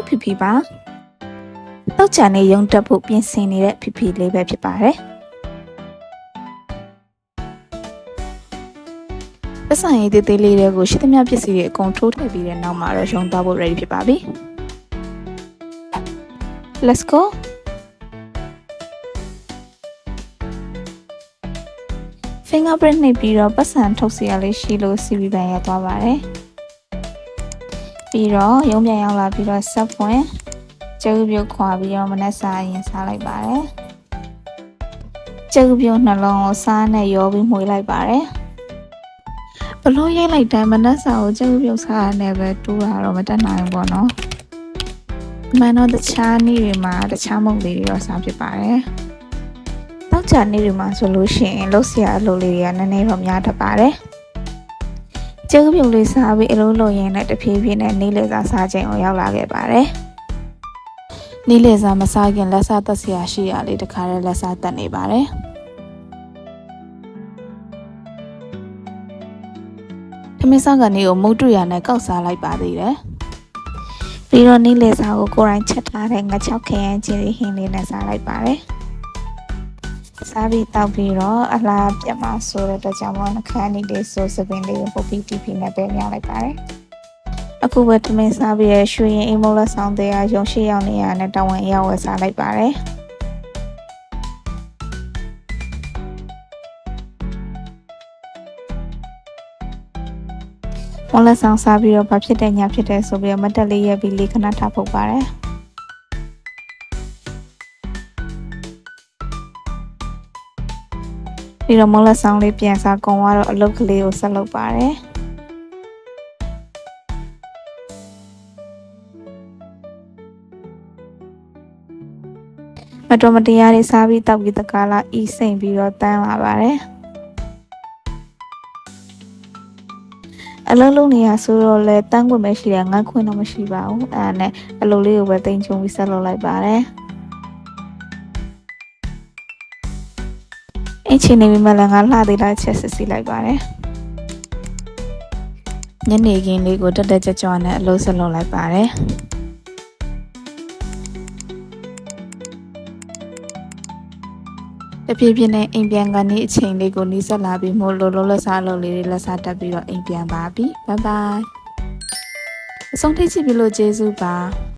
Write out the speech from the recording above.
ဖိဖိပါတောက်ချာနေရုံတက်ဖို့ပြင်ဆင်နေတဲ့ဖိဖိလေးပဲဖြစ်ပါတယ်ပတ်စံရည်သေးသေးလေးတွေကိုရှိသမျှပစ္စည်းတွေအကုန်ထိုးထည့်ပြီးတဲ့နောက်မှာတော့ရုံသွားဖို့ ready ဖြစ်ပါပြီ Let's go fingerprint နှိပ်ပြီးတော့ပတ်စံထုတ်စီရလေးရှိလို့ CV ဘန်ရသွားပါတယ်ပြီးတော့ရုံးပြန်ရောက်လာပြီးတော့ဆက်ဖွင့်ကျုပ်ပြုတ်ခွာပြီးတော့မနက်စာရင်စားလိုက်ပါတယ်ကျုပ်ပြုတ်နှလုံးကိုစားနဲ့ရောပြီးမှွေလိုက်ပါတယ်ဘလို့ရိုက်လိုက်တိုင်းမနက်စာကိုကျုပ်ပြုတ်စားရနဲ့ပဲတူးတာတော့မတက်နိုင်ဘူးပေါ့နော်မှန်တော့တခြားနေ့တွေမှာတခြားမုတ်လေးတွေတော့စားဖြစ်ပါတယ်တောက်ချာနေ့တွေမှာဆိုလို့ရှိရင်လှုပ်ရှားအလုပ်လေးတွေကနည်းနည်းတော့များတတ်ပါတယ်ကျုပ်ပြုတ်လေးစားပြီးအလုပ်လုပ်ရင်းနဲ့တဖြည်းဖြည်းနဲ့နေ့လည်စာစားချိန်ကိုရောက်လာခဲ့ပါတယ်နေ့လည်စာမစားခင်လက်စားတက်စရာရှိရလေးတခါတည်းလက်စားတက်နေပါတယ်ထမင်းစားကနေကိုမုတ်တူရနဲ့ကောက်စားလိုက်ပါသေးတယ်ပြီးတော့နေ့လည်စာကိုကိုရိုင်းချက်ထားတဲ့ငါ6ခရမ်းချင်းလေးဟင်းလေးနဲ့စားလိုက်ပါတယ်စားပြီးတောက်ပြီးတော့အလားပြတ်မှာဆိုတဲ့အတွက်ကြောင့်နှခမ်းနေလေးဆိုစပင်းလေးကိုပုတ်ပြီးတီးပြီးနဲ့ပဲမြောက်လိုက်ပါတယ်အခုပဲထမင်းစားပြီးရရွှေရင်အိမ်မိုးလက်ဆောင်တရားရုံရှိရောက်နေရတဲ့တဝန်ရောက်ဝယ်စားလိုက်ပါတယ်မလက်ဆောင်စားပြီးတော့ဘာဖြစ်တဲ့ညာဖြစ်တဲ့ဆိုပြီးတော့မတက်လေးရက်ပြီးလေးခဏထားပုတ်ပါတယ်ပြီးတော့မလက်ဆောင်လေးပြန်စားကုန်သွားတော့အလုပ်ကလေးကိုဆက်လုပ်ပါတယ်မတော်မတရားတွေစားပြီးတောက်ပြီးတကားလာအီးစိမ့်ပြီးတော့တန်းလာပါတယ်အလုံးလုံးနေရဆိုတော့လဲတန်းခွင့်ပဲရှိတယ်ငန်းခွင့်တော့မရှိပါဘူးအဲ့ဒါနဲ့အလုပ်လေးကိုပဲတင်ချုံပြီးဆက်လုပ်လိုက်ပါတယ်အချင်းနေမိမလည်းငါလှသေးလားချက်စစ်စီလိုက်ပါတယ်ညနေခင်းလေးကိုတက်တက်ကြွကြွနဲ့အလုပ်ဆက်လုပ်လိုက်ပါတယ်တဖြည်းဖြည်းနဲ့အိမ်ပြန်ကနေအချိန်လေးကိုနီးစပ်လာပြီးမို့လိုလိုလက်စားအလုပ်လေးတွေလက်စားတက်ပြီးတော့အိမ်ပြန်ပါပြီဘိုင်ဘိုင်အဆုံးထိပ်ကြည့်ပြီးလို့ကျေးဇူးပါ